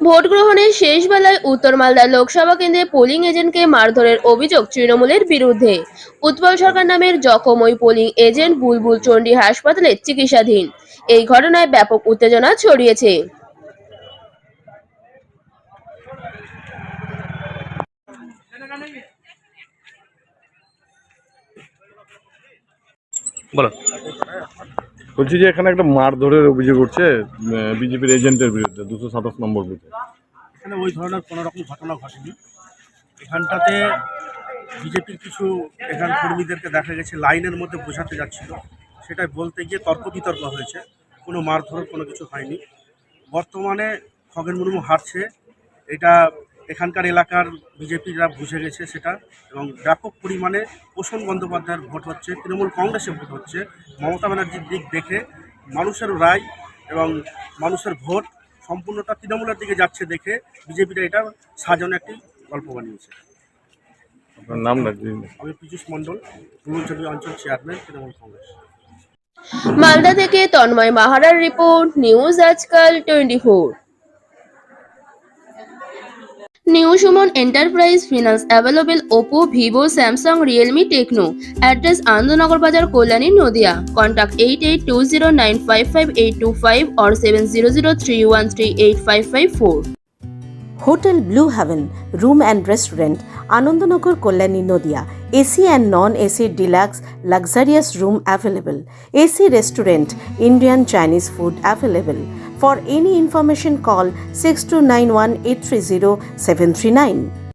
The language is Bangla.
ভোট গ্রহণের শেষ বেলায় উত্তর মালদা লোকসভা কেন্দ্রে পোলিং এজেন্টকে মারধরের অভিযোগ তৃণমূলের বিরুদ্ধে। উৎপল সরকার নামের জখম ওই পোলিং এজেন্ট বুলবুল চণ্ডী হাসপাতালে চিকিৎসাধীন। এই ঘটনায় ব্যাপক উত্তেজনা ছড়িয়েছে। বলো। বলছি যে এখানে একটা মারধরের অভিযোগ উঠছে বিজেপির এজেন্টের বিরুদ্ধে 227 নম্বর বুথে। এখানে ওই ধরনের কোনো রকম ঘটনা ঘটেনি। এখানটাতে বিজেপির কিছু এখান কর্মীদেরকে দেখা গেছে লাইনের মধ্যে বোঝাতে যাচ্ছিল, সেটাই বলতে গিয়ে তর্ক বিতর্ক হয়েছে। কোনো মারধর কোনো কিছু হয়নি। বর্তমানে খগেন মুর্মু হারছে, এটা এখানকার এলাকার বিজেপিরা বুঝে গেছে সেটা, এবং ব্যাপক পরিমাণে পোষণ বন্দ্যোপাধ্যায়ের ভোট হচ্ছে, তৃণমূল কংগ্রেসে ভোট হচ্ছে। মমতা ব্যানার্জির দিক দেখে মানুষের রায় এবং মানুষের ভোট সম্পূর্ণটা তৃণমূলের দিকে যাচ্ছে দেখে বিজেপিরা এটা সাজানো একটি গল্প বানিয়েছে। আপনার নাম না? আমি পীযূষ মণ্ডল, পূর্বাঞ্চলীয় অঞ্চল চেয়ারম্যান, তৃণমূল কংগ্রেস। মালদা থেকে তন্ময় মাহারার রিপোর্ট, নিউজ আজকাল 24। New Suman Enterprise Finance available Oppo, Vivo, Samsung, Realme, Tecno. Address Anandanagar Bazar, Kolani, Nodia. Contact 8820955825 or 7003138554. Hotel Blue Heaven, Room and Restaurant, Anandanagar, Kolani, Nodia. AC and non-AC deluxe luxurious room available. AC restaurant, Indian Chinese food available. For any information call 6291 830 739.